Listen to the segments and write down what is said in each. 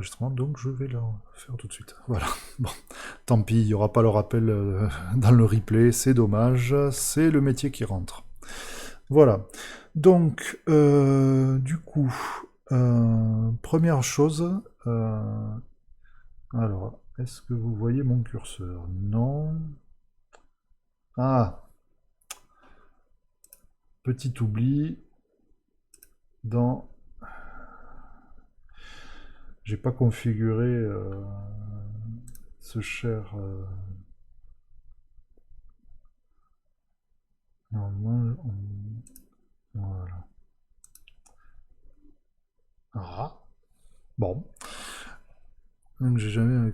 enregistrement, donc je vais le faire tout de suite. Voilà. Bon, tant pis, il n'y aura pas le rappel dans le replay, c'est dommage, c'est le métier qui rentre. Voilà. Donc, du coup, première chose, alors, est-ce que vous voyez mon curseur? Non. Ah, petit oubli dans... J'ai pas configuré ce cher... normalement, voilà. Ah, bon. Donc j'ai jamais...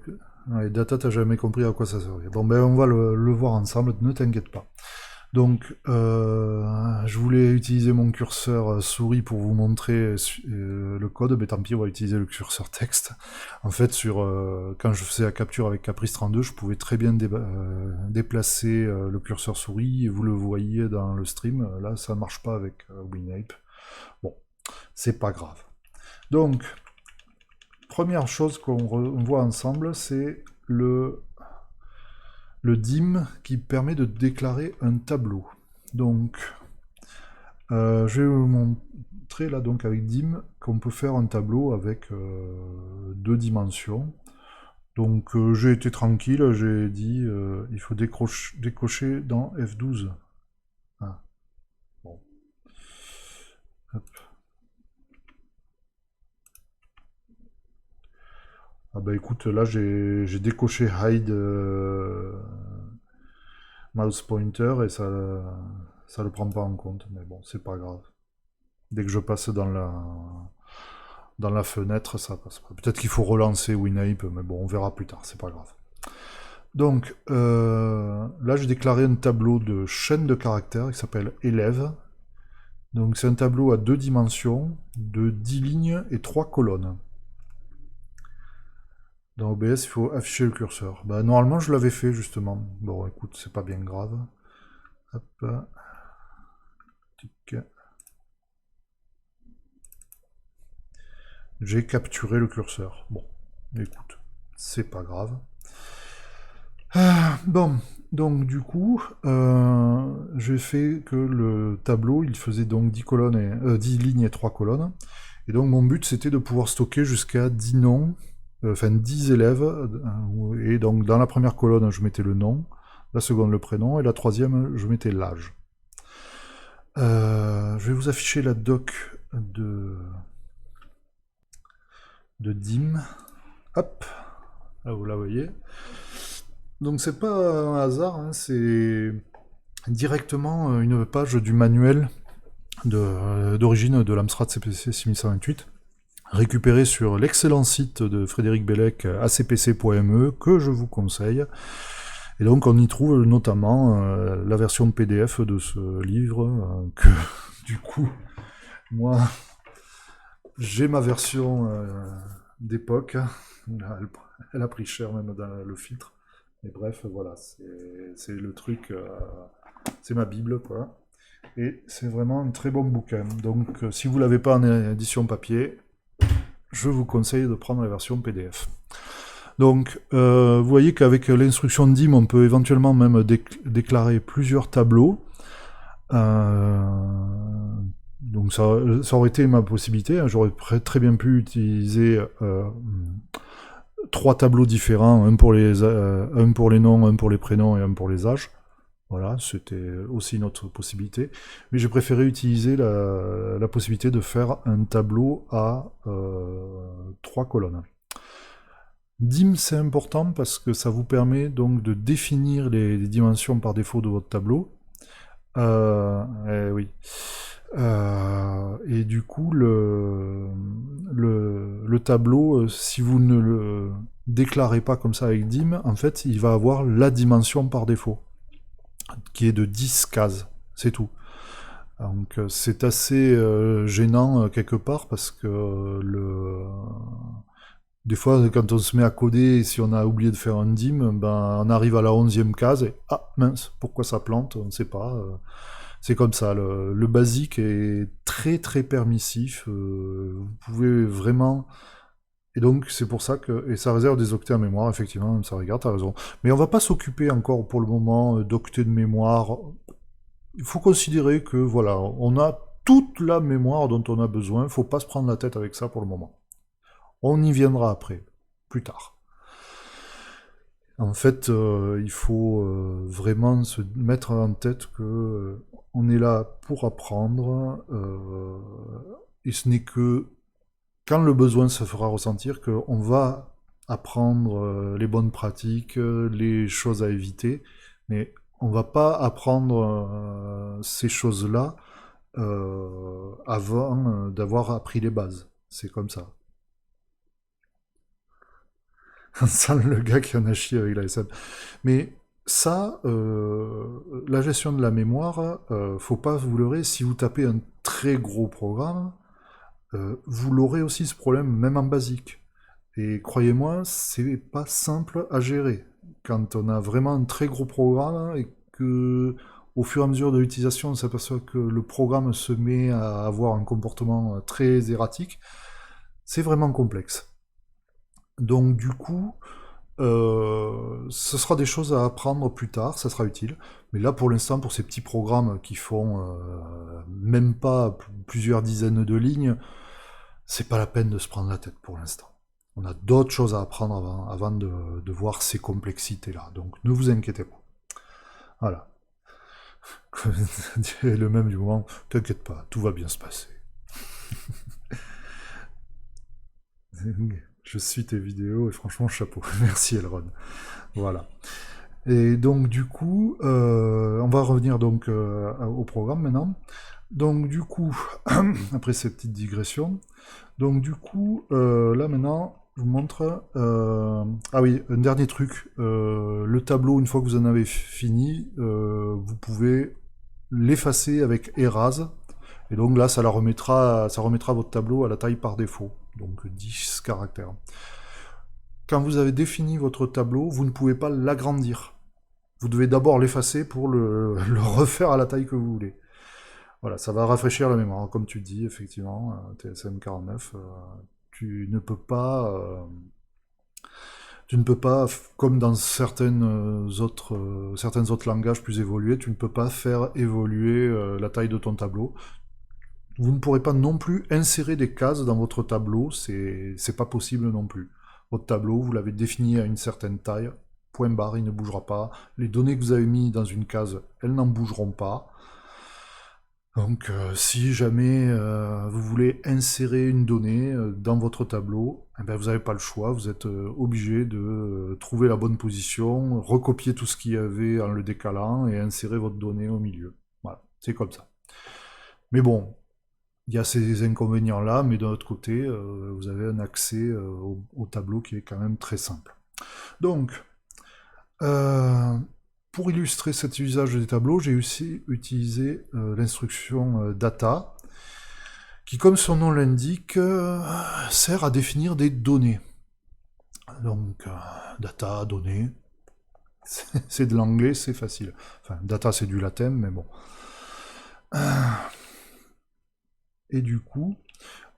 Ouais, Data, t'as jamais compris à quoi ça servait. Bon, ben on va le voir ensemble, ne t'inquiète pas. Donc, je voulais utiliser mon curseur souris pour vous montrer le code, mais tant pis, on va utiliser le curseur texte. En fait, quand je faisais la capture avec Caprice 32, je pouvais très bien déplacer le curseur souris, et vous le voyez dans le stream. Là, ça marche pas avec WinApe. Bon, c'est pas grave. Donc, première chose qu'on voit ensemble, c'est le dim qui permet de déclarer un tableau. Donc, je vais vous montrer là donc avec dim qu'on peut faire un tableau avec deux dimensions. Donc j'ai été tranquille, j'ai dit il faut décocher dans F12. Ah, bon. Hop. Ah bah écoute, là j'ai décoché hide mouse pointer et ça le prend pas en compte, mais bon, c'est pas grave. Dès que je passe dans la fenêtre, ça passe pas. Peut-être qu'il faut relancer WinApe, mais bon, on verra plus tard, c'est pas grave. Donc là, j'ai déclaré un tableau de chaîne de caractères qui s'appelle élève. Donc c'est un tableau à deux dimensions, de 10 lignes et 3 colonnes. Dans OBS, il faut afficher le curseur. Bah, normalement, je l'avais fait justement. Bon, écoute, c'est pas bien grave. Hop. Tic. J'ai capturé le curseur. Bon, écoute, c'est pas grave. Bon, donc du coup, j'ai fait que le tableau, il faisait donc 10 colonnes 10 lignes et 3 colonnes. Et donc mon but, c'était de pouvoir stocker jusqu'à 10 noms, enfin 10 élèves. Et donc dans la première colonne, je mettais le nom, la seconde le prénom, et la troisième, je mettais l'âge. Je vais vous afficher la doc de Dim. Hop, là vous la voyez. Donc c'est pas un hasard, hein, c'est directement une page du manuel d'origine de l'Amstrad CPC 6128, récupéré sur l'excellent site de Frédéric Bellec, acpc.me, que je vous conseille. Et donc on y trouve notamment la version PDF de ce livre, que du coup, moi, j'ai ma version d'époque. Elle a pris cher même dans le filtre. Mais bref, voilà, c'est le truc, c'est ma Bible, quoi. Et c'est vraiment un très bon bouquin. Donc, si vous ne l'avez pas en édition papier, je vous conseille de prendre la version PDF. Donc, vous voyez qu'avec l'instruction DIM, on peut éventuellement même déclarer plusieurs tableaux. Donc, ça aurait été ma possibilité. J'aurais très bien pu utiliser trois tableaux différents, un pour les noms, un pour les prénoms et un pour les âges. Voilà, c'était aussi une autre possibilité. Mais j'ai préféré utiliser la possibilité de faire un tableau à 3 colonnes. Dim, c'est important parce que ça vous permet donc de définir les dimensions par défaut de votre tableau. Oui. Et du coup, le tableau, si vous ne le déclarez pas comme ça avec dim, en fait, il va avoir la dimension par défaut, qui est de 10 cases. C'est tout. Donc c'est assez gênant quelque part parce que des fois quand on se met à coder, si on a oublié de faire un dim, ben, on arrive à la 11e case et ah mince, pourquoi ça plante, on ne sait pas. C'est comme ça, le basique est très très permissif. Vous pouvez vraiment Et donc, c'est pour ça que... Et ça réserve des octets en mémoire, effectivement, ça regarde, t'as raison. Mais on va pas s'occuper encore, pour le moment, d'octets de mémoire. Il faut considérer que, voilà, on a toute la mémoire dont on a besoin, il faut pas se prendre la tête avec ça pour le moment. On y viendra après, plus tard. En fait, il faut vraiment se mettre en tête que on est là pour apprendre, et ce n'est que quand le besoin se fera ressentir qu'on va apprendre les bonnes pratiques, les choses à éviter, mais on va pas apprendre ces choses-là avant d'avoir appris les bases. C'est comme ça. Sans le gars qui en a chié avec la SM. Mais ça, la gestion de la mémoire, faut pas vous leurrer, si vous tapez un très gros programme, vous l'aurez aussi ce problème, même en basique. Et croyez-moi, c'est pas simple à gérer. Quand on a vraiment un très gros programme et que, au fur et à mesure de l'utilisation, on s'aperçoit que le programme se met à avoir un comportement très erratique, c'est vraiment complexe. Donc du coup, ce sera des choses à apprendre plus tard, ça sera utile. Mais là, pour l'instant, pour ces petits programmes qui font même pas plusieurs dizaines de lignes, c'est pas la peine de se prendre la tête pour l'instant. On a d'autres choses à apprendre avant de voir ces complexités-là. Donc ne vous inquiétez pas. Voilà. Le même du moment, t'inquiète pas, tout va bien se passer. Je suis tes vidéos et franchement, chapeau. Merci Elron. Voilà. Et donc du coup, on va revenir donc au programme maintenant. Donc du coup, après cette petite digression, donc du coup, là maintenant, je vous montre... Ah oui, un dernier truc. Le tableau, une fois que vous en avez fini, vous pouvez l'effacer avec Erase. Et donc là, ça remettra votre tableau à la taille par défaut. Donc 10 caractères. Quand vous avez défini votre tableau, vous ne pouvez pas l'agrandir. Vous devez d'abord l'effacer pour le refaire à la taille que vous voulez. Voilà, ça va rafraîchir la mémoire. Comme tu dis, effectivement, TSM 49, tu ne peux pas... comme dans certains autres langages plus évolués, tu ne peux pas faire évoluer la taille de ton tableau. Vous ne pourrez pas non plus insérer des cases dans votre tableau, c'est pas possible non plus. Votre tableau, vous l'avez défini à une certaine taille, point barre, il ne bougera pas. Les données que vous avez mis dans une case, elles n'en bougeront pas. Donc si jamais vous voulez insérer une donnée dans votre tableau, eh ben, vous n'avez pas le choix, vous êtes obligé de trouver la bonne position, recopier tout ce qu'il y avait en le décalant et insérer votre donnée au milieu. Voilà, c'est comme ça. Mais bon, il y a ces inconvénients-là, mais d'un autre côté, vous avez un accès au tableau qui est quand même très simple. Donc, pour illustrer cet usage des tableaux, j'ai aussi utilisé l'instruction data, qui, comme son nom l'indique, sert à définir des données. Donc, data, données, c'est de l'anglais, c'est facile. Enfin, data, c'est du latin, mais bon. Et du coup,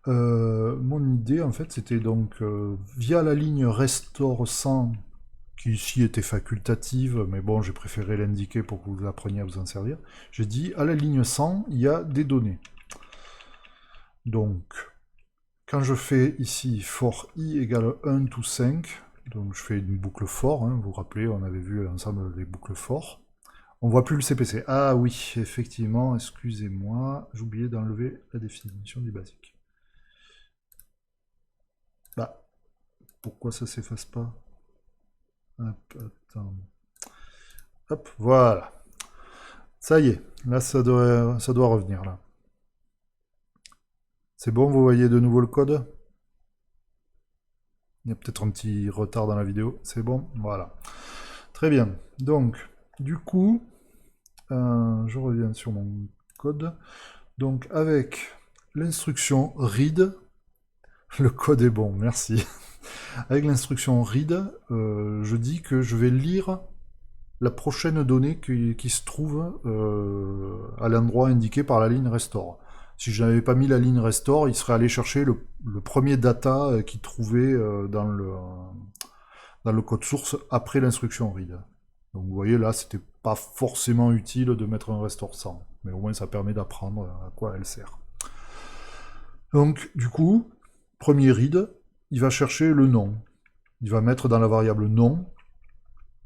mon idée, en fait, c'était donc, via la ligne restore 100, qui ici était facultative, mais bon, j'ai préféré l'indiquer pour que vous appreniez à vous en servir, j'ai dit, à la ligne 100, il y a des données. Donc, quand je fais ici for i égale 1 to 5, donc je fais une boucle for, hein, vous vous rappelez, on avait vu ensemble les boucles for, on voit plus le CPC. Ah oui, effectivement, excusez-moi, j'ai oublié d'enlever la définition du basique. Bah, pourquoi ça s'efface pas? Hop, attends. Hop, voilà. Ça y est, là ça doit revenir là. C'est bon, vous voyez de nouveau le code? Il y a peut-être un petit retard dans la vidéo. C'est bon? Voilà. Très bien. Donc, du coup, je reviens sur mon code. Donc, avec l'instruction read, le code est bon, merci. Avec l'instruction read, je dis que je vais lire la prochaine donnée qui se trouve à l'endroit indiqué par la ligne restore. Si je n'avais pas mis la ligne restore, il serait allé chercher le premier data qu'il trouvait dans le code source après l'instruction read. Donc vous voyez là, c'était pas forcément utile de mettre un restore 100, mais au moins ça permet d'apprendre à quoi elle sert. Donc du coup, premier read, il va chercher le nom. Il va mettre dans la variable nom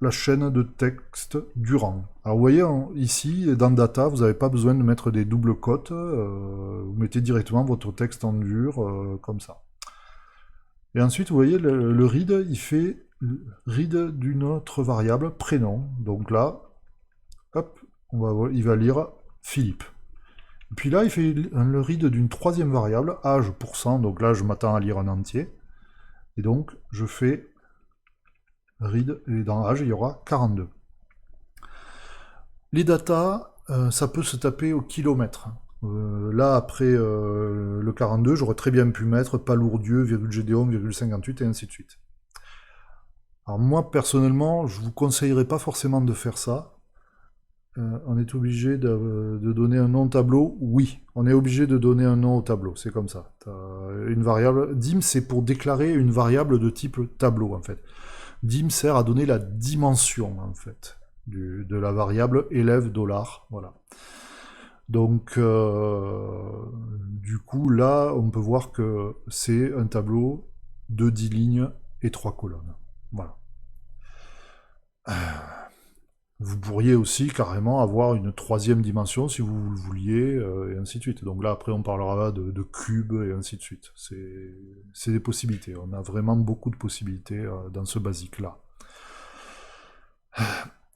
la chaîne de texte du rang. Alors vous voyez, ici, dans data, vous n'avez pas besoin de mettre des doubles cotes, vous mettez directement votre texte en dur, comme ça. Et ensuite, vous voyez, le read, il fait read d'une autre variable, prénom. Donc là, hop, il va lire Philippe. Et puis là, il fait le read d'une troisième variable, âge %, donc là, je m'attends à lire un entier. Et donc, je fais read, et dans âge, il y aura 42. Les datas, ça peut se taper au kilomètre. Là, après le 42, j'aurais très bien pu mettre Palourdieu, Gédéon, 58 et ainsi de suite. Alors moi, personnellement, je vous conseillerais pas forcément de faire ça. On est obligé de donner un nom au tableau. Oui, on est obligé de donner un nom au tableau, c'est comme ça. Une variable, dim, c'est pour déclarer une variable de type tableau, en fait. Dim sert à donner la dimension, en fait, de la variable élève $, voilà. Donc, du coup, là, on peut voir que c'est un tableau de 10 lignes et 3 colonnes. Voilà. Vous pourriez aussi carrément avoir une troisième dimension si vous le vouliez, et ainsi de suite. Donc là, après, on parlera de cubes et ainsi de suite. C'est des possibilités. On a vraiment beaucoup de possibilités dans ce basique-là.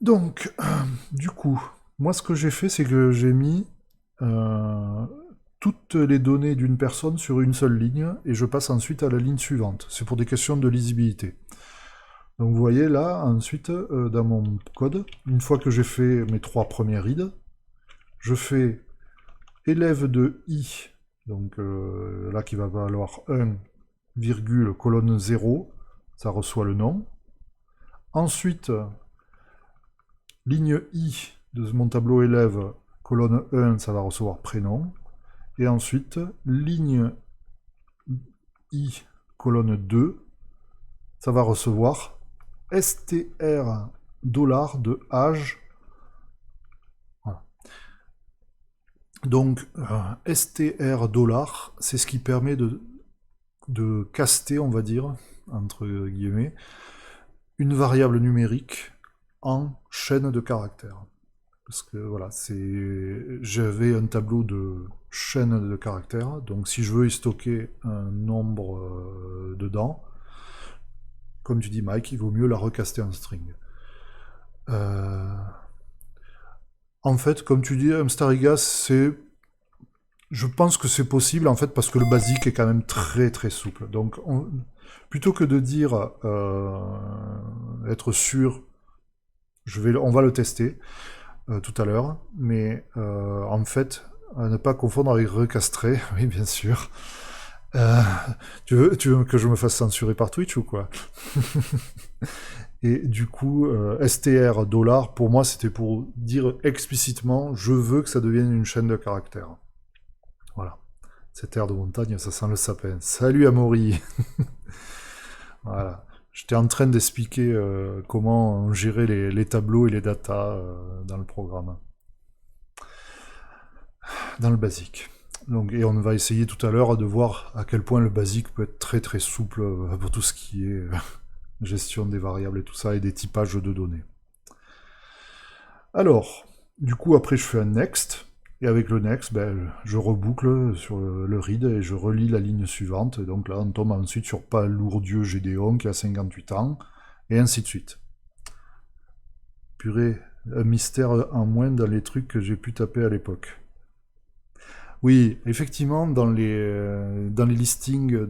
Donc, du coup, moi, ce que j'ai fait, c'est que j'ai mis toutes les données d'une personne sur une seule ligne, et je passe ensuite à la ligne suivante. C'est pour des questions de lisibilité. Donc vous voyez là, ensuite, dans mon code, une fois que j'ai fait mes 3 premiers reads, je fais élève de i, donc là qui va valoir 1, virgule, colonne 0, ça reçoit le nom. Ensuite, ligne i de mon tableau élève, colonne 1, ça va recevoir prénom. Et ensuite, ligne i, colonne 2, ça va recevoir str $ de âge. Voilà. Donc, str $, c'est ce qui permet de caster, on va dire, entre guillemets, une variable numérique en chaîne de caractères. Parce que voilà, j'avais un tableau de chaîne de caractères, donc si je veux y stocker un nombre dedans, comme tu dis Mike, il vaut mieux la recaster en string. En fait, comme tu dis, Hamsterigas, je pense que c'est possible, en fait, parce que le basique est quand même très très souple. Donc, plutôt que de dire être sûr, on va le tester tout à l'heure, mais en fait, à ne pas confondre avec recastrer, oui, bien sûr. Tu veux que je me fasse censurer par Twitch ou quoi? Et du coup, str $, pour moi, c'était pour dire explicitement, je veux que ça devienne une chaîne de caractères. Voilà. Cette air de montagne, ça sent le sapin. Salut Amaury. Voilà. J'étais en train d'expliquer comment gérer les tableaux et les datas dans le programme. Dans le basique. Donc, et on va essayer tout à l'heure de voir à quel point le basique peut être très très souple pour tout ce qui est gestion des variables et tout ça, et des typages de données. Alors, du coup, après je fais un next, et avec le next, ben, je reboucle sur le read et je relis la ligne suivante. Et donc là, on tombe ensuite sur Palourdieu Gédéon qui a 58 ans, et ainsi de suite. Purée, un mystère en moins dans les trucs que j'ai pu taper à l'époque. Oui, effectivement, dans les listings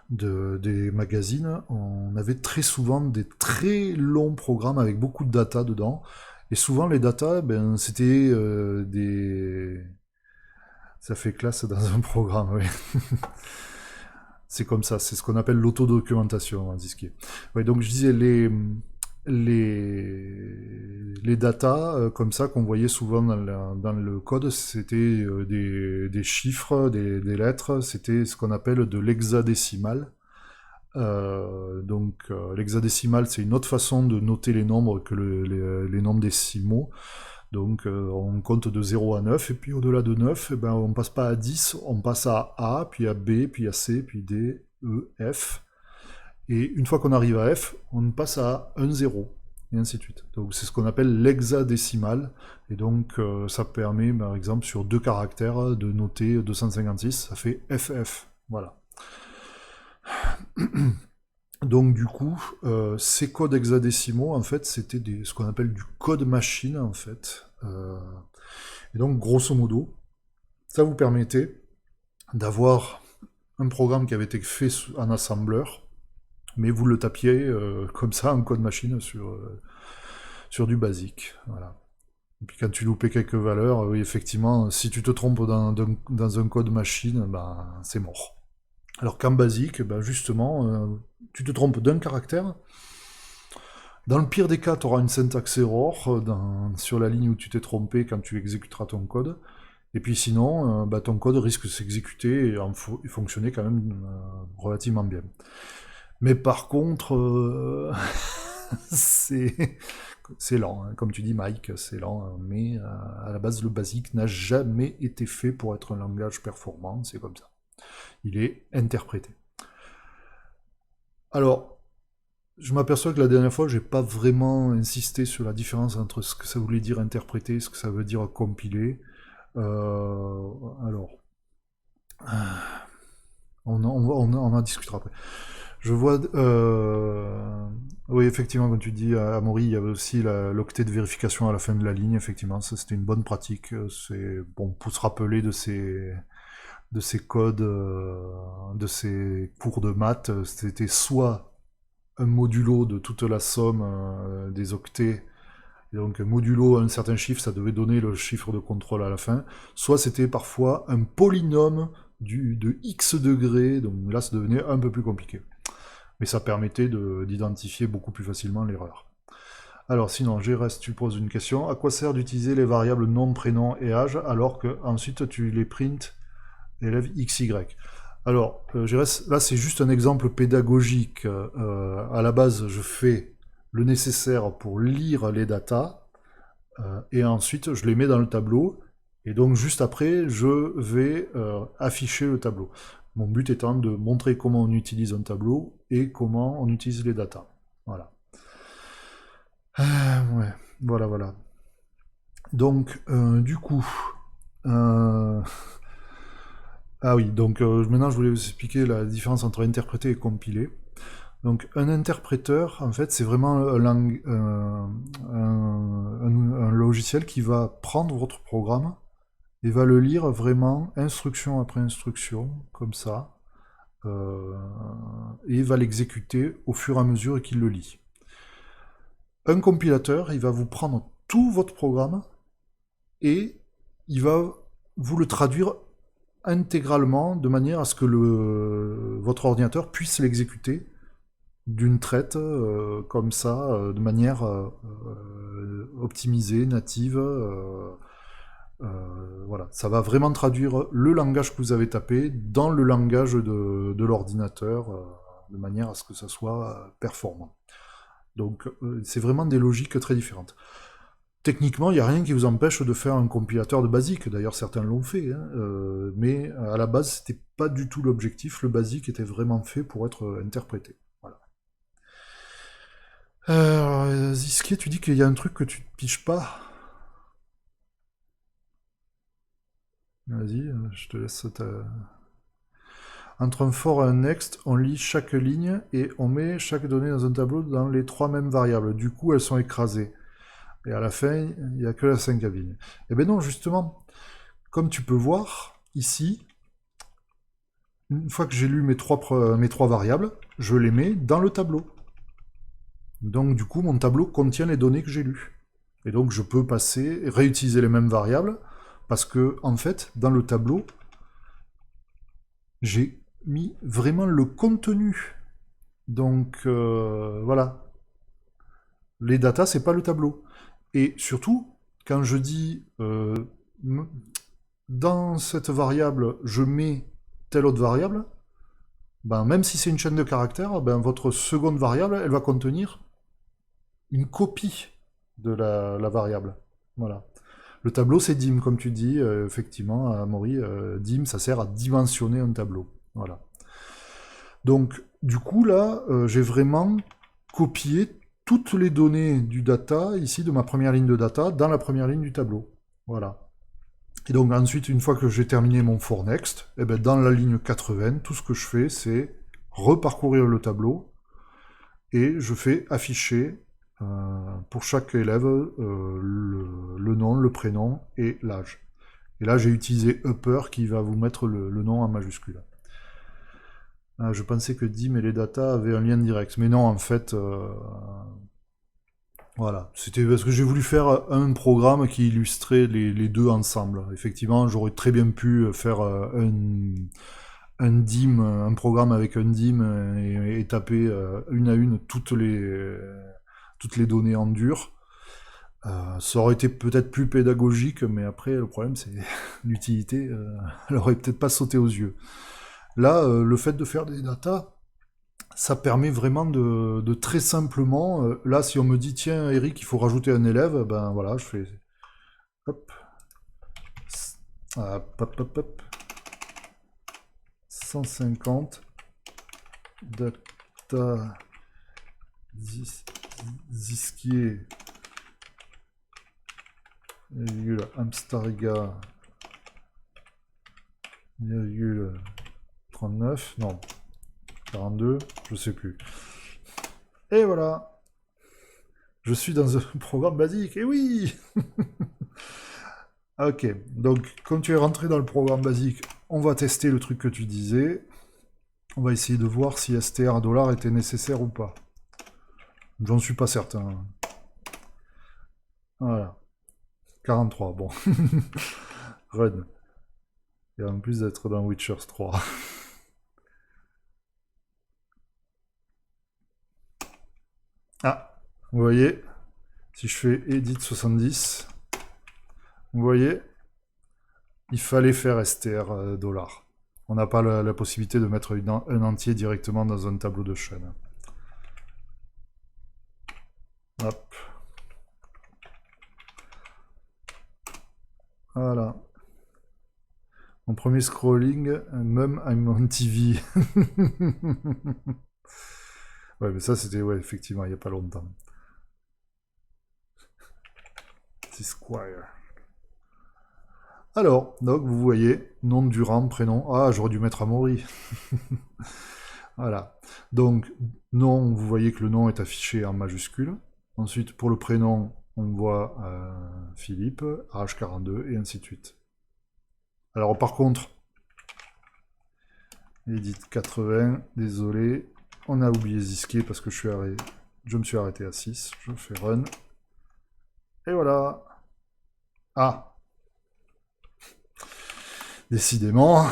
des magazines, on avait très souvent des très longs programmes avec beaucoup de data dedans. Et souvent, les data, ben, c'était des... Ça fait classe dans un programme, oui. C'est comme ça, c'est ce qu'on appelle l'autodocumentation en disquet. Ouais, donc je disais, les datas, comme ça, qu'on voyait souvent dans le code, c'était des chiffres, des lettres, c'était ce qu'on appelle de l'hexadécimal. L'hexadécimal, c'est une autre façon de noter les nombres que les nombres décimaux. Donc on compte de 0 à 9, et puis au-delà de 9, eh ben, on passe pas à 10, on passe à A, puis à B, puis à C, puis D, E, F. Et une fois qu'on arrive à F, on passe à 1, 0, et ainsi de suite. Donc c'est ce qu'on appelle l'hexadécimal, et donc ça permet, par exemple, sur 2 caractères, de noter 256, ça fait FF. Voilà. Donc du coup, ces codes hexadécimaux, en fait, c'était ce qu'on appelle du code machine, en fait. Et donc, grosso modo, ça vous permettait d'avoir un programme qui avait été fait en assembleur, mais vous le tapiez comme ça en code machine sur du basique. Voilà. Et puis quand tu loupais quelques valeurs, oui, effectivement, si tu te trompes dans un code machine, ben, c'est mort. Alors qu'en basique, ben, justement, tu te trompes d'un caractère. Dans le pire des cas, tu auras une syntaxe error sur la ligne où tu t'es trompé quand tu exécuteras ton code. Et puis sinon, bah, ton code risque de s'exécuter et fonctionner quand même relativement bien. Mais par contre, c'est lent, hein. Comme tu dis, Mike, c'est lent, hein. Mais à la base, le basique n'a jamais été fait pour être un langage performant, c'est comme ça. Il est interprété. Alors, je m'aperçois que la dernière fois, j'ai pas vraiment insisté sur la différence entre ce que ça voulait dire interpréter et ce que ça veut dire compiler. Alors, on en discutera après. Je vois, oui, effectivement, quand tu dis à Amaury, il y avait aussi l'octet de vérification à la fin de la ligne. Effectivement, ça c'était une bonne pratique. C'est bon pour se rappeler de ces codes, de ces cours de maths. C'était soit un modulo de toute la somme des octets. Et donc, modulo un certain chiffre, ça devait donner le chiffre de contrôle à la fin. Soit c'était parfois un polynôme de x degrés. Donc là, ça devenait un peu plus compliqué. Mais ça permettait d'identifier beaucoup plus facilement l'erreur. Alors sinon, GRS, tu poses une question. À quoi sert d'utiliser les variables nom, prénom et âge alors que ensuite tu les prints élève XY? Alors, GRS, là c'est juste un exemple pédagogique. À la base, je fais le nécessaire pour lire les datas et ensuite je les mets dans le tableau. Et donc juste après, je vais afficher le tableau. Mon but étant de montrer comment on utilise un tableau et comment on utilise les datas. Voilà. Ouais, voilà, voilà. Donc, du coup... euh, Ah oui, donc maintenant je voulais vous expliquer la différence entre interpréter et compiler. Donc un interpréteur, en fait, c'est vraiment un logiciel qui va prendre votre programme et va le lire vraiment instruction après instruction, comme ça, euh, et va l'exécuter au fur et à mesure qu'il le lit. Un compilateur, il va vous prendre tout votre programme et il va vous le traduire intégralement de manière à ce que votre ordinateur puisse l'exécuter d'une traite comme ça, de manière optimisée, native. Voilà, ça va vraiment traduire le langage que vous avez tapé dans le langage de l'ordinateur, de manière à ce que ça soit performant. Donc c'est vraiment des logiques très différentes. Techniquement, il n'y a rien qui vous empêche de faire un compilateur de basique. D'ailleurs, certains l'ont fait, hein, mais à la base, c'était pas du tout l'objectif. Le basique était vraiment fait pour être interprété. Voilà. Zisquier, tu dis qu'il y a un truc que tu ne piges pas. Vas-y, je te laisse Entre un for et un next, on lit chaque ligne et on met chaque donnée dans un tableau dans les trois mêmes variables. Du coup, elles sont écrasées. Et à la fin, il n'y a que la cinquième ligne. Eh bien non, justement, comme tu peux voir, ici, une fois que j'ai lu mes trois variables, je les mets dans le tableau. Donc du coup, mon tableau contient les données que j'ai lues. Et donc je peux réutiliser les mêmes variables, parce que, en fait, dans le tableau, j'ai mis vraiment le contenu. Donc voilà. Les datas, c'est pas le tableau. Et surtout, quand je dis dans cette variable, je mets telle autre variable, ben, même si c'est une chaîne de caractères, ben, votre seconde variable, elle va contenir une copie de la variable. Voilà. Le tableau, c'est dim, comme tu dis, effectivement, Amaury, dim, ça sert à dimensionner un tableau. Voilà. Donc, du coup, là, j'ai vraiment copié toutes les données du data, ici, de ma première ligne de data, dans la première ligne du tableau. Voilà. Et donc, ensuite, une fois que j'ai terminé mon for next, eh ben, dans la ligne 80, tout ce que je fais, c'est reparcourir le tableau et je fais afficher pour chaque élève le nom, le prénom et l'âge. Et là, j'ai utilisé upper qui va vous mettre le nom en majuscule. Ah, je pensais que dim et les data avaient un lien direct, mais non, en fait, voilà. C'était parce que j'ai voulu faire un programme qui illustrait les deux ensemble. Effectivement, j'aurais très bien pu faire un dim, un programme avec un dim et taper une à une toutes les données en dur. Ça aurait été peut-être plus pédagogique, mais après, le problème, c'est l'utilité, elle aurait peut-être pas sauté aux yeux. Là, le fait de faire des datas, ça permet vraiment de très simplement, là, si on me dit, tiens, Eric, il faut rajouter un élève, ben voilà, je fais, hop, hop, hop, hop, hop, 150, data, Zisquier, virgule, Amstariga, virgule, 39, non, 42, je sais plus. Et voilà, je suis dans un programme basique, et oui. Ok, donc comme tu es rentré dans le programme basique, on va tester le truc que tu disais. On va essayer de voir si str dollar était nécessaire ou pas. J'en suis pas certain. Voilà. 43, bon. Run. Et en plus d'être dans Witcher 3. Ah, vous voyez, si je fais edit 70, vous voyez, il fallait faire str dollar. On n'a pas la possibilité de mettre un entier directement dans un tableau de chaîne. Hop. Voilà. Mon premier scrolling, même I'm on TV. Ouais, mais ça c'était, ouais, effectivement, il n'y a pas longtemps. C'est Squire. Alors, donc vous voyez, nom de Durand, prénom. Ah, j'aurais dû mettre Amaury. Voilà. Donc, nom, vous voyez que le nom est affiché en majuscule. Ensuite, pour le prénom, on voit Philippe, âge 42, et ainsi de suite. Alors, par contre, edit 80, désolé, on a oublié Zisquier parce que je me suis arrêté à 6. Je fais run. Et voilà. Ah. Décidément.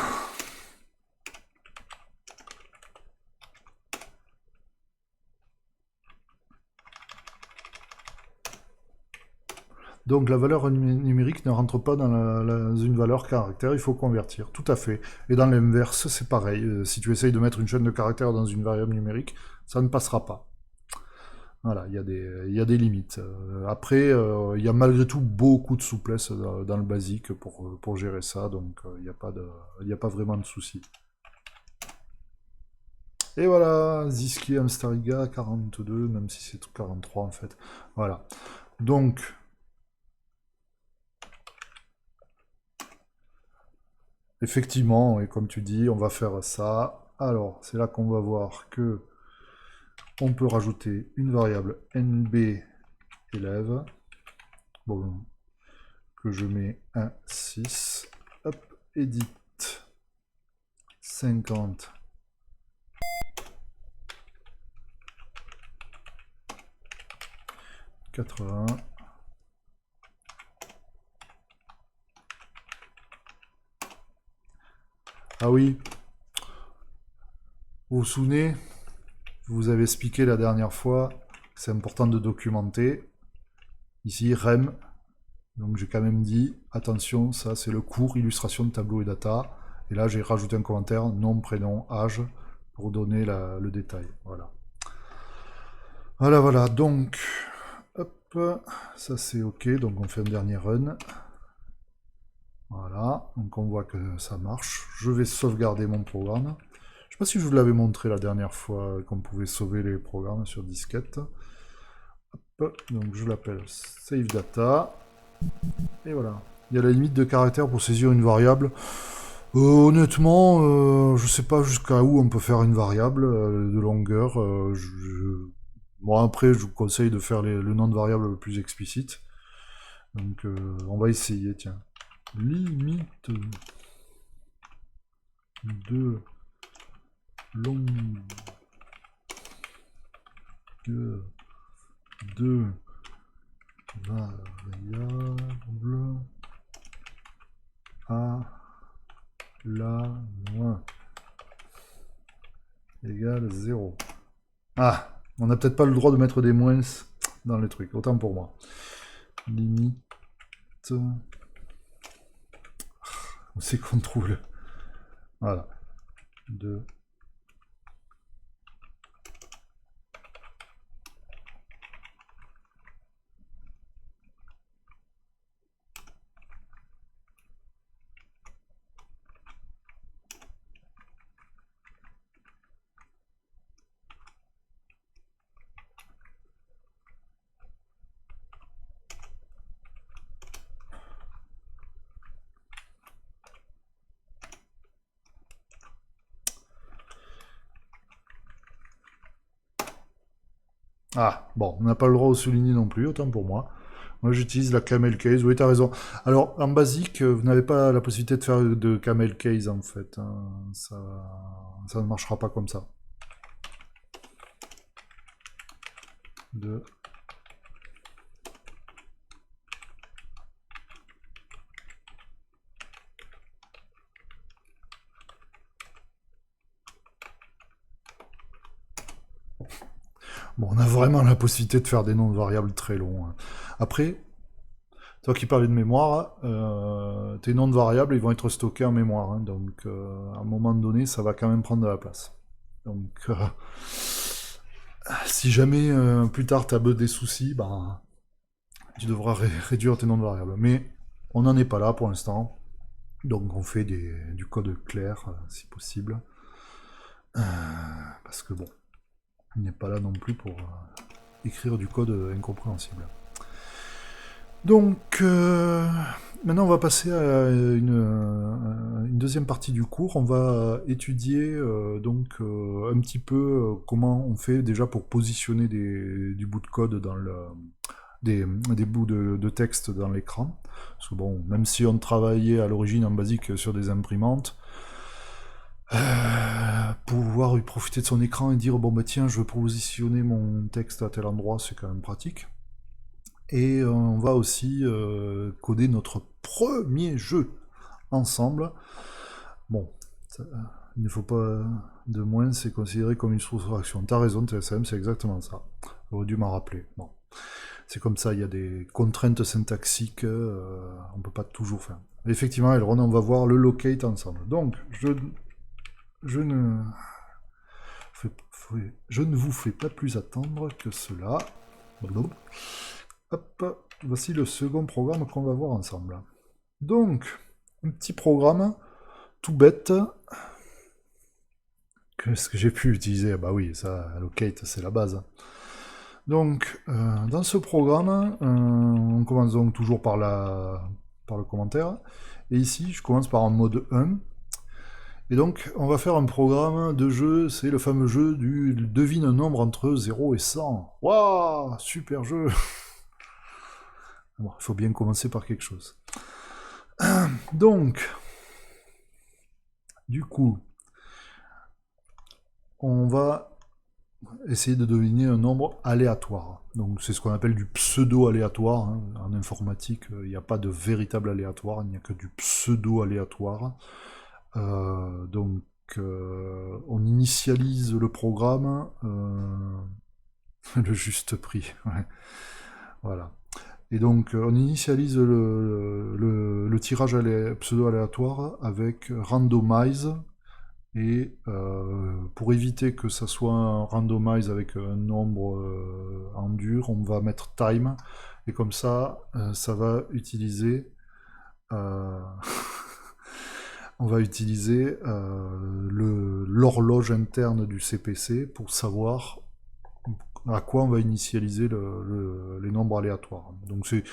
Donc la valeur numérique ne rentre pas dans une valeur caractère, il faut convertir, tout à fait. Et dans l'inverse, c'est pareil. Si tu essayes de mettre une chaîne de caractères dans une variable numérique, ça ne passera pas. Voilà, il y a des limites. Après, il y a malgré tout beaucoup de souplesse dans le basique pour gérer ça, donc il n'y a pas vraiment de souci. Et voilà, Ziski Amstariga 42, même si c'est 43 en fait. Voilà. Donc, effectivement, et comme tu dis, on va faire ça. Alors, c'est là qu'on va voir que on peut rajouter une variable nb élève. Bon, que je mets un 6. Hop, edit 50. « 80. Ah oui, vous vous souvenez, je vous avais expliqué la dernière fois, c'est important de documenter. Ici, REM, donc j'ai quand même dit, attention, ça c'est le cours illustration de tableau et data. Et là, j'ai rajouté un commentaire, nom, prénom, âge, pour donner le détail. Voilà. Voilà, voilà, donc, hop, ça c'est ok, donc on fait un dernier run. Voilà, donc on voit que ça marche. Je vais sauvegarder mon programme. Je sais pas si je vous l'avais montré la dernière fois qu'on pouvait sauver les programmes sur disquette. Hop, donc je l'appelle save data. Et voilà. Il y a la limite de caractères pour saisir une variable. Honnêtement, je sais pas jusqu'à où on peut faire une variable de longueur. Bon, après, je vous conseille de faire le nom de variable le plus explicite. Donc, on va essayer, tiens. Limite de longueur de variable à la moins égale 0. Ah, on n'a peut-être pas le droit de mettre des moins dans les trucs, autant pour moi. Limite. On sait qu'on trouve le. Voilà. De. Ah, bon, on n'a pas le droit au souligner non plus, autant pour moi. Moi, j'utilise la camel case. Oui, t'as raison. Alors, en basique, vous n'avez pas la possibilité de faire de camel case, en fait, hein. Ça ne marchera pas comme ça. De. Bon, on a vraiment la possibilité de faire des noms de variables très longs, hein. Après, toi qui parlais de mémoire, tes noms de variables, ils vont être stockés en mémoire, hein. Donc, à un moment donné, ça va quand même prendre de la place. Donc, si jamais plus tard tu as des soucis, ben, tu devras réduire tes noms de variables. Mais on n'en est pas là pour l'instant. Donc on fait du code clair, si possible. Parce que bon, on n'est pas là non plus pour écrire du code incompréhensible. Donc maintenant on va passer à une deuxième partie du cours. On va étudier donc un petit peu comment on fait déjà pour positionner du bout de code dans des bouts de texte dans l'écran. Parce que bon, même si on travaillait à l'origine en basique sur des imprimantes, pouvoir profiter de son écran et dire bon bah tiens je veux positionner mon texte à tel endroit, c'est quand même pratique. Et on va aussi coder notre premier jeu ensemble. Bon, il ne faut pas de moins, c'est considéré comme une soustraction. T'as raison, TSM, c'est exactement ça. J'aurais dû m'en rappeler. Bon, c'est comme ça, il y a des contraintes syntaxiques, on peut pas toujours faire. Effectivement, Elron, on va voir le locate ensemble. Donc, je ne vous fais pas plus attendre que cela. Hop, voici le second programme qu'on va voir ensemble. Donc, un petit programme tout bête. Qu'est-ce que j'ai pu utiliser? Bah oui, ça, allocate, c'est la base. Donc, dans ce programme, on commence donc toujours par le commentaire. Et ici, je commence par un mode 1. Et donc, on va faire un programme de jeu, c'est le fameux jeu du devine un nombre entre 0 et 100. Waouh, super jeu! Bon, il faut bien commencer par quelque chose. Donc, du coup, on va essayer de deviner un nombre aléatoire. Donc c'est ce qu'on appelle du pseudo-aléatoire, hein. En informatique, il n'y a pas de véritable aléatoire, il n'y a que du pseudo-aléatoire. Donc on initialise le programme Le juste prix, ouais. Voilà. Et donc, on initialise le tirage pseudo-aléatoire avec randomize. Et pour éviter que ça soit un randomize avec un nombre en dur, on va mettre time. Et comme ça va utiliser euh, on va utiliser l'horloge interne du CPC pour savoir à quoi on va initialiser les nombres aléatoires. Donc c'est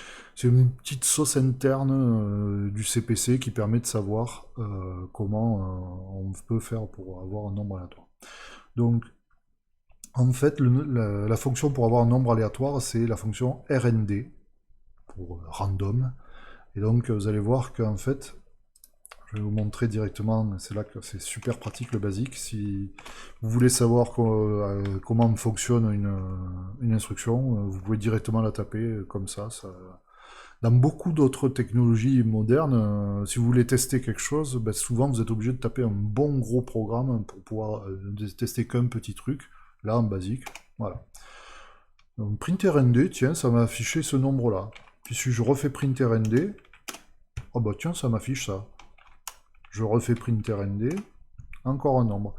une petite sauce interne du CPC qui permet de savoir comment on peut faire pour avoir un nombre aléatoire. Donc en fait, la fonction pour avoir un nombre aléatoire, c'est la fonction RND, pour random. Et donc vous allez voir qu'en fait, je vais vous montrer directement, c'est là que c'est super pratique le basique. Si vous voulez savoir comment fonctionne une instruction, vous pouvez directement la taper comme ça. Dans beaucoup d'autres technologies modernes, si vous voulez tester quelque chose, ben, souvent vous êtes obligé de taper un bon gros programme pour pouvoir tester qu'un petit truc. Là, en basique, voilà. Donc print_rnd, tiens, ça m'a affiché ce nombre-là. Puis si je refais print_rnd, oh bah tiens, ça m'affiche ça. Je refais print_rnd, encore un nombre.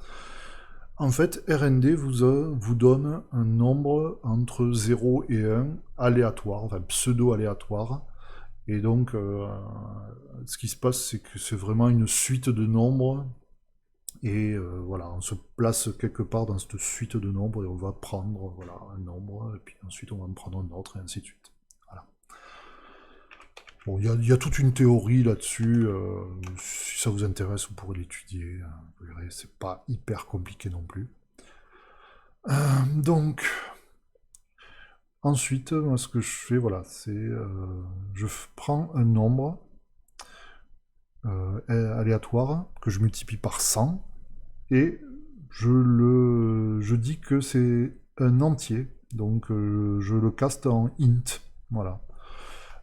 En fait, RND vous donne un nombre entre 0 et 1 aléatoire, enfin pseudo-aléatoire. Et donc, ce qui se passe, c'est que c'est vraiment une suite de nombres. Et voilà, on se place quelque part dans cette suite de nombres et on va prendre voilà, un nombre, et puis ensuite on va en prendre un autre, et ainsi de suite. Voilà. Bon, il y a toute une théorie là-dessus. Si ça vous intéresse, vous pourrez l'étudier. Vous verrez, c'est pas hyper compliqué non plus. Donc, ensuite, moi, ce que je fais, voilà, c'est je prends un nombre aléatoire que je multiplie par 100 et je dis que c'est un entier. Donc, je le caste en int. Voilà.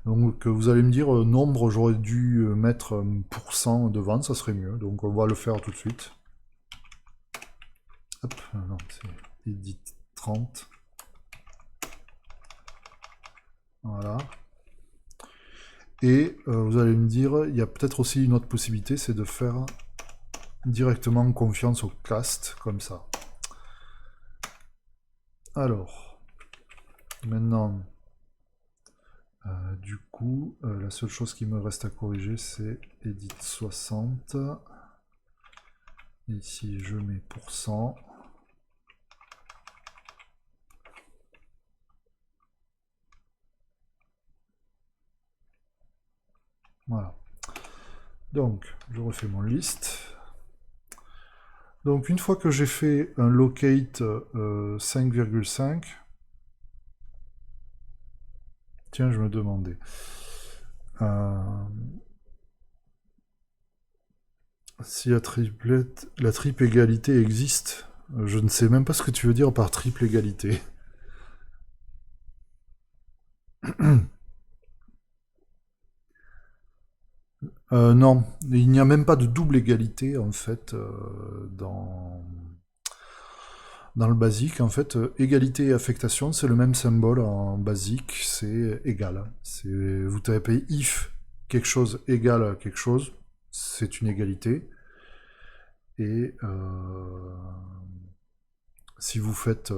Donc vous allez me dire, nombre, j'aurais dû mettre pourcent devant, ça serait mieux. Donc on va le faire tout de suite. Hop, non, c'est edit 30. Voilà. Et vous allez me dire, il y a peut-être aussi une autre possibilité, c'est de faire directement confiance au cast, comme ça. Alors, maintenant, du coup, la seule chose qui me reste à corriger, c'est edit 60. Ici, je mets pourcent. Voilà. Donc, je refais mon list. Donc, une fois que j'ai fait un locate 5,5, tiens, je me demandais. Si la triple égalité existe, je ne sais même pas ce que tu veux dire par triple égalité. Non, il n'y a même pas de double égalité en fait dans le basique. En fait, égalité et affectation, c'est le même symbole en basique, c'est égal. Vous tapez if quelque chose égale à quelque chose, c'est une égalité. Et si vous faites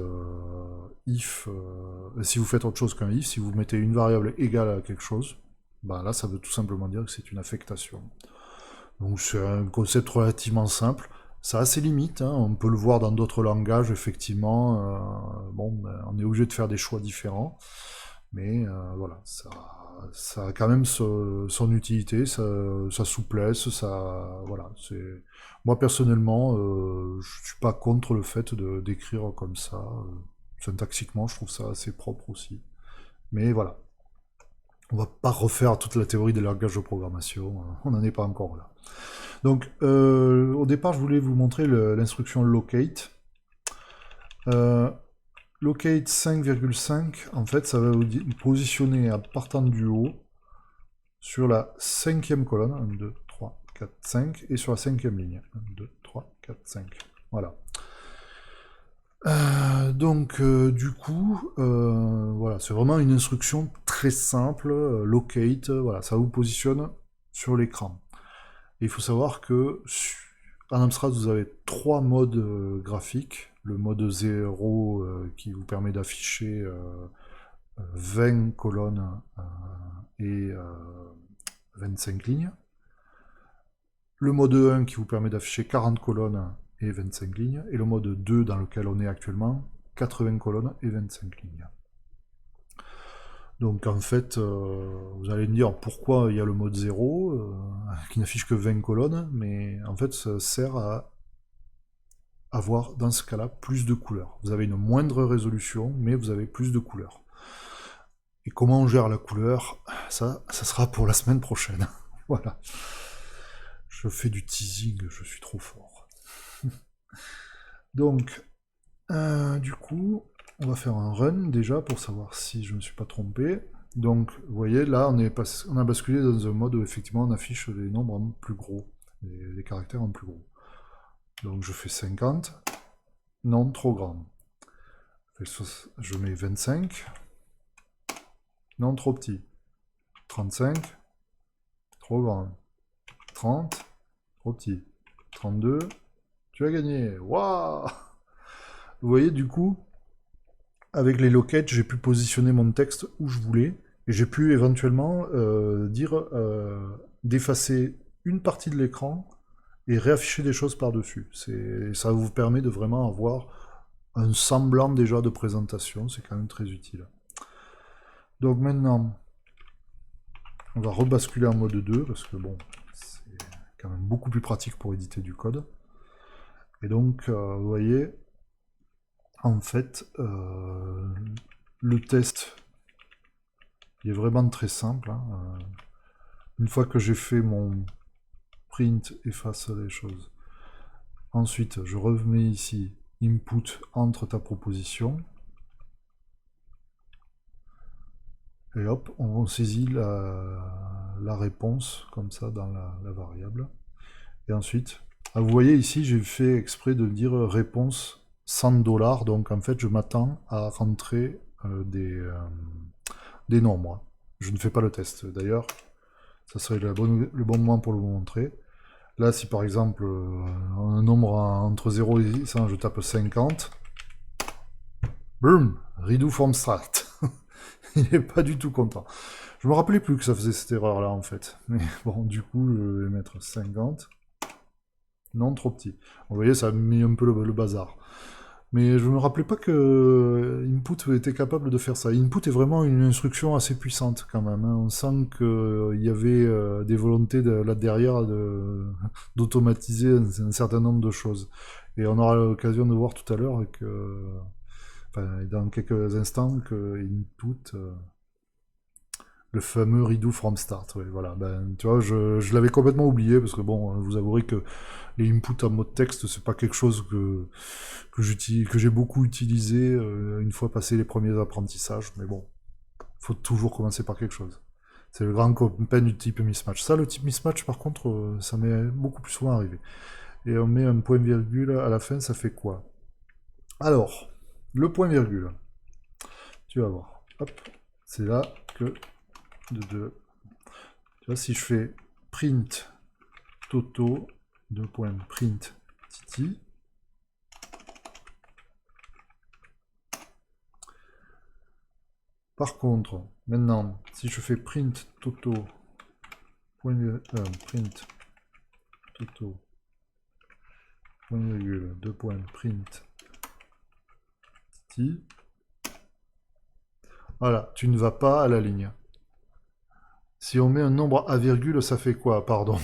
si vous faites autre chose qu'un if, si vous mettez une variable égale à quelque chose, ben là ça veut tout simplement dire que c'est une affectation. Donc c'est un concept relativement simple. Ça a ses limites, hein. On peut le voir dans d'autres langages, effectivement. Bon, ben, on est obligé de faire des choix différents. Mais voilà, ça a quand même son utilité, sa souplesse, voilà. Moi personnellement, je suis pas contre le fait d'écrire comme ça. Syntaxiquement, je trouve ça assez propre aussi. Mais voilà, on va pas refaire toute la théorie des langages de programmation. On n'en est pas encore là. Donc, au départ, je voulais vous montrer l'instruction locate. Locate 5,5, en fait, ça va vous positionner à partant du haut sur la cinquième colonne, 1, 2, 3, 4, 5, et sur la cinquième ligne, 1, 2, 3, 4, 5. Voilà. Du coup, voilà, c'est vraiment une instruction très simple, locate, voilà, ça vous positionne sur l'écran. Et il faut savoir que en Amstrad, vous avez trois modes graphiques. Le mode 0 qui vous permet d'afficher 20 colonnes et 25 lignes. Le mode 1 qui vous permet d'afficher 40 colonnes et 25 lignes. Et le mode 2 dans lequel on est actuellement, 80 colonnes et 25 lignes. Donc en fait, vous allez me dire pourquoi il y a le mode 0 qui n'affiche que 20 colonnes, mais en fait ça sert à avoir dans ce cas-là plus de couleurs. Vous avez une moindre résolution, mais vous avez plus de couleurs. Et comment on gère la couleur, ça sera pour la semaine prochaine. Voilà. Je fais du teasing, je suis trop fort. Donc, du coup, on va faire un run déjà pour savoir si je ne me suis pas trompé. Donc, vous voyez, là, on a basculé dans un mode où effectivement on affiche les nombres en plus gros, les caractères en plus gros. Donc, je fais 50, non trop grand. Je mets 25, non trop petit. 35, trop grand. 30, trop petit. 32, tu as gagné. Waouh! Vous voyez, du coup, avec les lockets, j'ai pu positionner mon texte où je voulais, et j'ai pu éventuellement dire d'effacer une partie de l'écran et réafficher des choses par-dessus. Ça vous permet de vraiment avoir un semblant déjà de présentation, c'est quand même très utile. Donc maintenant, on va rebasculer en mode 2, parce que bon, c'est quand même beaucoup plus pratique pour éditer du code. Et donc, vous voyez, en fait, le test, il est vraiment très simple. Hein. Une fois que j'ai fait mon print, efface les choses. Ensuite, je remets ici input entre ta proposition. Et hop, on saisit la réponse comme ça dans la variable. Et ensuite, vous voyez ici, j'ai fait exprès de dire réponse 100 $. Donc en fait, je m'attends à rentrer des nombres. Je ne fais pas le test. D'ailleurs, ça serait le bon moment pour le vous montrer. Là, si par exemple, un nombre entre 0 et 100, je tape 50. Boum, redo from start. Il n'est pas du tout content. Je me rappelais plus que ça faisait cette erreur-là, en fait. Mais bon, du coup, je vais mettre 50. Non, trop petit. Vous voyez, ça a mis un peu le bazar. Mais je me rappelais pas que Input était capable de faire ça. Input est vraiment une instruction assez puissante quand même. Hein. On sent qu'il y avait des volontés là derrière d'automatiser un certain nombre de choses. Et on aura l'occasion de voir tout à l'heure enfin, dans quelques instants que Input, le fameux redo from start. Ouais, voilà. Ben, tu vois, je l'avais complètement oublié parce que bon, vous avouerez que les inputs en mode texte, c'est pas quelque chose que j'ai beaucoup utilisé une fois passé les premiers apprentissages. Mais bon, faut toujours commencer par quelque chose. C'est le grand copain du type mismatch. Ça, le type mismatch, par contre, ça m'est beaucoup plus souvent arrivé. Et on met un point virgule à la fin, ça fait quoi? Alors, le point virgule. Tu vas voir. Hop, c'est là que tu vois, si je fais print toto, print titi, par contre, maintenant, si je fais print toto, print toto, point virgule, print titi, voilà, tu ne vas pas à la ligne. Si on met un nombre à virgule, ça fait quoi? Pardon.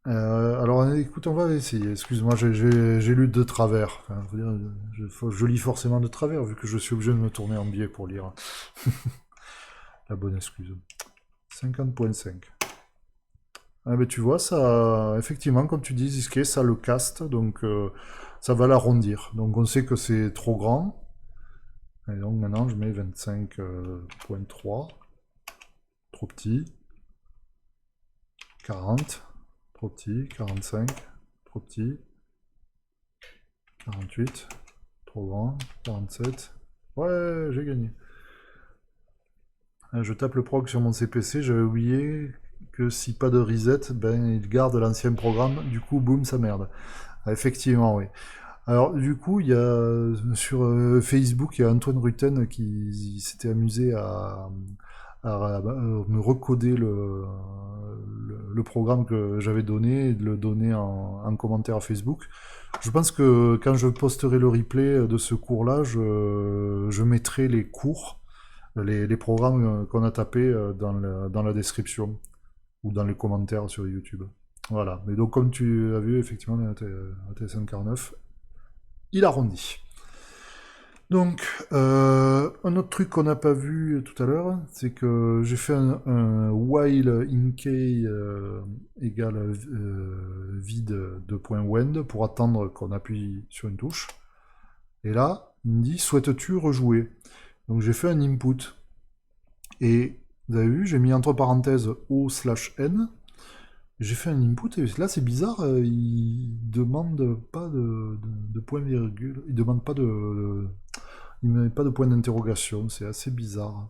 Alors, écoute, on va essayer. Excuse-moi, j'ai lu de travers. Enfin, faut dire, je lis forcément de travers, vu que je suis obligé de me tourner en biais pour lire. La bonne excuse. 50.5. Ah, ben, tu vois, ça, effectivement, comme tu dis, Ziske, ça le caste, donc ça va l'arrondir. Donc on sait que c'est trop grand. Et donc maintenant, je mets 25.3. Trop petit. 40. Trop petit. 45. Trop petit. 48. Trop grand. 47. Ouais, j'ai gagné. Je tape le prog sur mon CPC, j'avais oublié que si pas de reset, ben il garde l'ancien programme, du coup boum ça merde. Ah, effectivement oui. Alors du coup il y a sur Facebook il y a Antoine Rutten qui s'était amusé à me recoder le programme que j'avais donné et de le donner en commentaire à Facebook. Je pense que quand je posterai le replay de ce cours-là, je mettrai les cours les programmes qu'on a tapés dans la description ou dans les commentaires sur YouTube. Voilà. Mais donc, comme tu as vu, effectivement, ATSM 49, il arrondit. Donc, un autre truc qu'on n'a pas vu tout à l'heure, c'est que j'ai fait un while in key égale vide de point wend pour attendre qu'on appuie sur une touche. Et là, il me dit souhaites-tu rejouer? Donc j'ai fait un input. Et vous avez vu, j'ai mis entre parenthèses O/N. J'ai fait un input et là c'est bizarre, il demande pas de point virgule, il demande pas il met pas de point d'interrogation, c'est assez bizarre.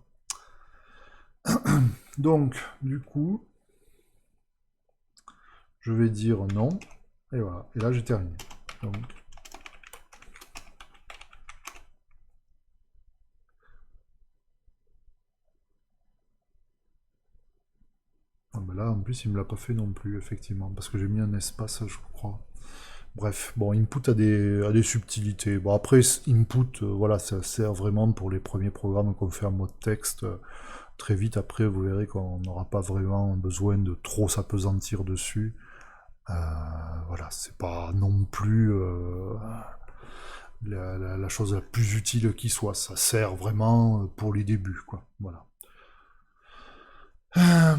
Donc, du coup, je vais dire non, et voilà, et là j'ai terminé. Donc, ah ben là en plus il me l'a pas fait non plus, effectivement, parce que j'ai mis un espace, je crois. Bref, bon, input a des subtilités. Bon, après, input, voilà, ça sert vraiment pour les premiers programmes qu'on fait en mode texte. Très vite, après, vous verrez qu'on n'aura pas vraiment besoin de trop s'apesantir dessus. Euh, voilà, c'est pas non plus la chose la plus utile qui soit. Ça sert vraiment pour les débuts, quoi. Voilà. Euh,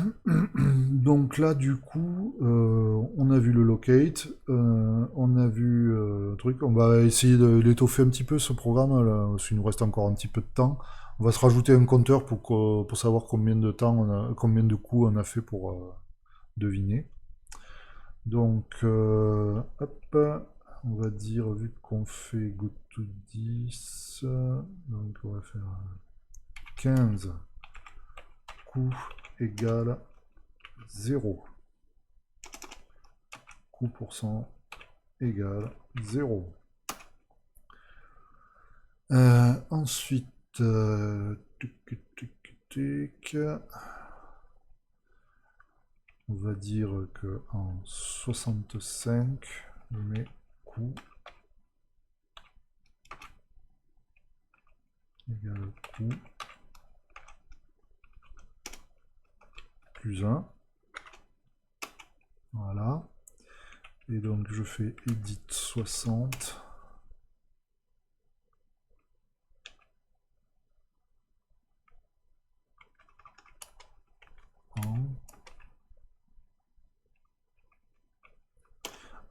Donc là, du coup, on a vu le locate, on a vu truc. On va essayer de l'étoffer un petit peu ce programme, là, parce qu'il nous reste encore un petit peu de temps. On va se rajouter un compteur pour savoir combien de temps combien de coups on a fait pour deviner. Donc, hop, on va dire, vu qu'on fait go to 10, donc on va faire 15 coups égale 0. Coût pour cent égale 0. Ensuite, on va dire que en 65, je mets coût égale coût plus 1. Voilà. Et donc je fais edit 60.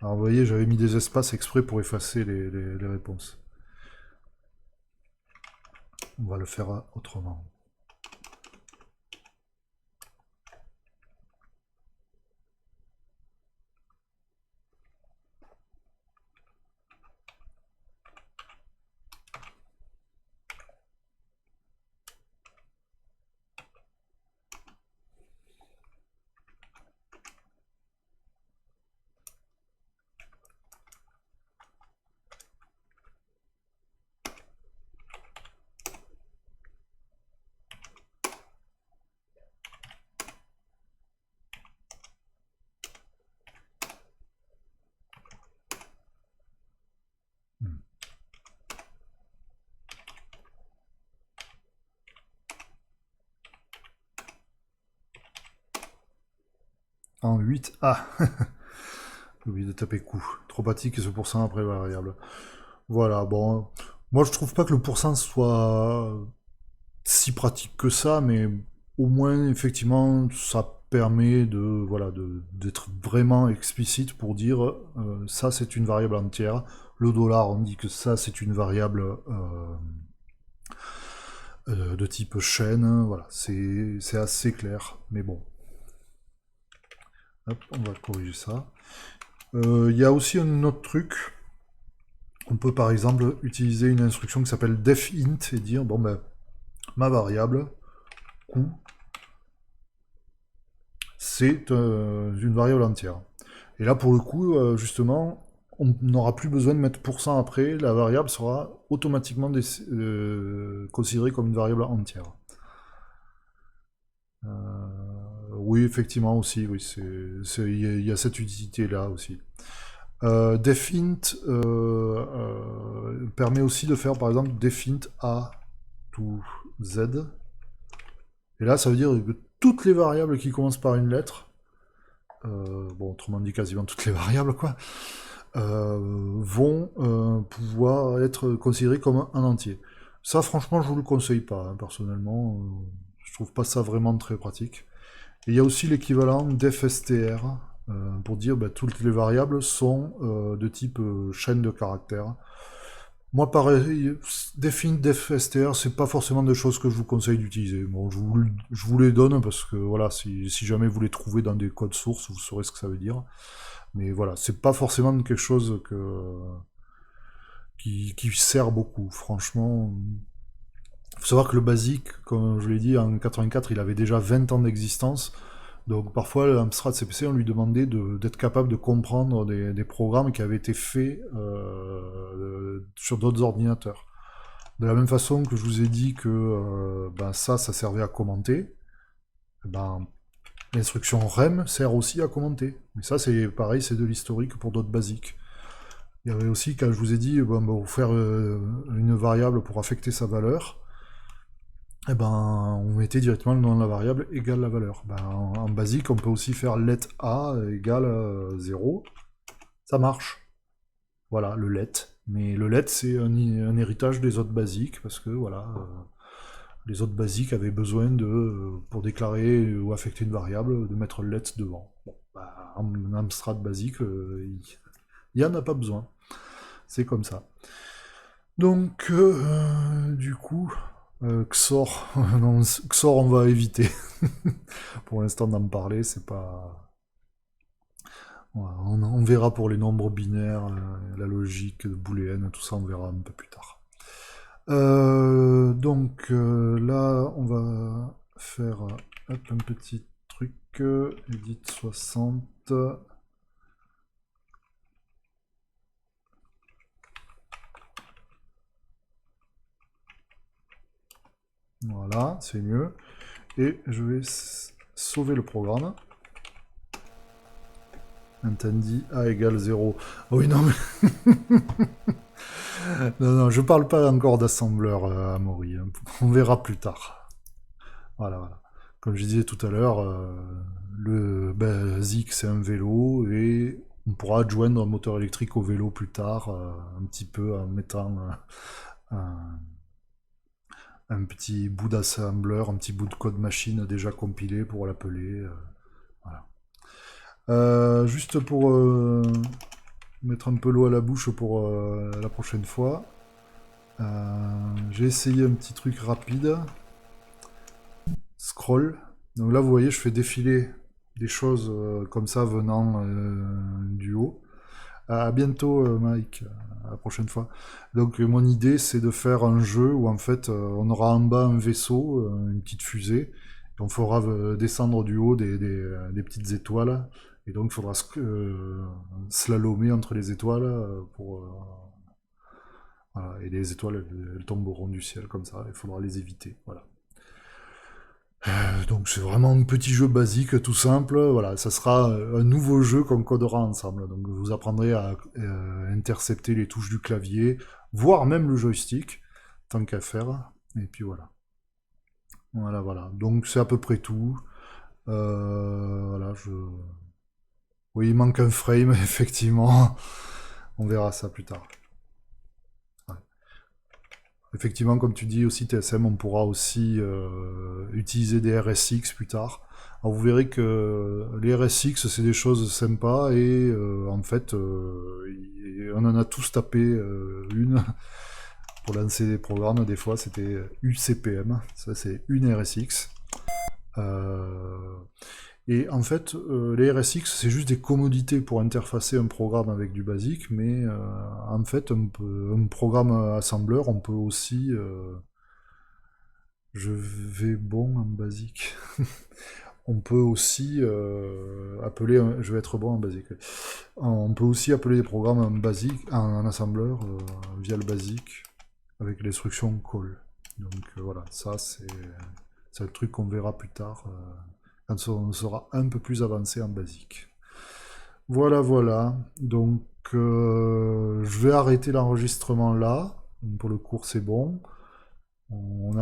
Alors vous voyez, j'avais mis des espaces exprès pour effacer les réponses. On va le faire autrement. En 8. Ah. J'ai oublié de taper coup. Trop pratique et ce pourcent après variable. Voilà, bon. Moi je trouve pas que le pourcent soit si pratique que ça, mais au moins effectivement ça permet de voilà d'être vraiment explicite pour dire ça c'est une variable entière. Le dollar on dit que ça c'est une variable de type chaîne. Voilà, c'est assez clair, mais bon. Hop, on va corriger ça. Il y a aussi un autre truc. On peut par exemple utiliser une instruction qui s'appelle defint et dire, bon ben, ma variable, coût, c'est une variable entière. Et là, pour le coup, justement, on n'aura plus besoin de mettre % après, la variable sera automatiquement considérée comme une variable entière. Oui, effectivement aussi, oui, il y a cette utilité-là aussi. Defint permet aussi de faire, par exemple, defint A to Z. Et là, ça veut dire que toutes les variables qui commencent par une lettre, bon, autrement dit quasiment toutes les variables, quoi, vont pouvoir être considérées comme un entier. Ça, franchement, je vous le conseille pas, hein, personnellement. Je trouve pas ça vraiment très pratique. Et il y a aussi l'équivalent defstr, pour dire bah, toutes les variables sont de type chaîne de caractères. Moi, pareil, defint, defstr, c'est pas forcément des choses que je vous conseille d'utiliser. Bon, je vous les donne parce que voilà, si jamais vous les trouvez dans des codes sources, vous saurez ce que ça veut dire. Mais voilà, c'est pas forcément quelque chose qui sert beaucoup. Franchement, il faut savoir que le BASIC, comme je l'ai dit, en 84, il avait déjà 20 ans d'existence. Donc parfois, l'Amstrad CPC, on lui demandait d'être capable de comprendre des programmes qui avaient été faits sur d'autres ordinateurs. De la même façon que je vous ai dit que ben ça servait à commenter, ben, l'instruction rem sert aussi à commenter. Mais ça, c'est pareil, c'est de l'historique pour d'autres basiques. Il y avait aussi, quand je vous ai dit, bon, ben, pour faire une variable pour affecter sa valeur, eh ben, on mettait directement le nom de la variable égale la valeur. Ben, en basique, on peut aussi faire let a égale 0. Ça marche. Voilà, le let. Mais le let, c'est un héritage des autres basiques, parce que voilà, les autres basiques avaient besoin de, pour déclarer ou affecter une variable, de mettre le let devant. Bon, bah, en Amstrad basique, il n'y en a pas besoin. C'est comme ça. Donc, du coup, XOR, non, XOR, on va éviter. Pour l'instant, d'en parler, c'est pas. Voilà, on verra pour les nombres binaires, la logique booléenne, tout ça, on verra un peu plus tard. Donc là, on va faire un petit truc, edit 60. Voilà, c'est mieux. Et je vais sauver le programme. Intendit A égale 0. Oh oui, non, mais... non, je parle pas encore d'assembleur, Amaury. Hein. On verra plus tard. Voilà, voilà. Comme je disais tout à l'heure, le basique, c'est un vélo, et on pourra adjoindre un moteur électrique au vélo plus tard, un petit peu en mettant un, un petit bout d'assembleur, un petit bout de code machine déjà compilé pour l'appeler. Voilà. Juste pour mettre un peu l'eau à la bouche pour la prochaine fois, j'ai essayé un petit truc rapide. Scroll. Donc là, vous voyez, je fais défiler des choses comme ça venant du haut. À bientôt, Mike, à la prochaine fois. Donc, mon idée, c'est de faire un jeu où en fait, on aura en bas un vaisseau, une petite fusée. Et on fera descendre du haut des petites étoiles. Et donc, il faudra slalomer entre les étoiles pour. Voilà. Et les étoiles, elles tomberont du ciel comme ça. Il faudra les éviter. Voilà. Donc c'est vraiment un petit jeu basique, tout simple. Voilà, ça sera un nouveau jeu qu'on codera ensemble. Donc vous apprendrez à intercepter les touches du clavier, voire même le joystick, tant qu'à faire. Et puis voilà. Voilà, voilà. Donc c'est à peu près tout. Voilà, oui, il manque un frame, effectivement. On verra ça plus tard. Ouais. Effectivement, comme tu dis aussi, TSM, on pourra aussi utiliser des RSX plus tard. Alors vous verrez que les RSX, c'est des choses sympas et en fait, on en a tous tapé une pour lancer des programmes. Des fois, c'était UCPM, ça c'est une RSX. Euh, Et en fait, les RSX, c'est juste des commodités pour interfacer un programme avec du BASIC, mais en fait, un programme assembleur, on peut aussi... je vais bon en BASIC. On peut aussi appeler... je vais être bon en BASIC. On peut aussi appeler des programmes en BASIC, en assembleur, via le BASIC, avec l'instruction call. Donc voilà, ça c'est le truc qu'on verra plus tard, quand on sera un peu plus avancé en BASIC. Voilà, voilà. Donc je vais arrêter l'enregistrement là. Pour le cours, c'est bon. On a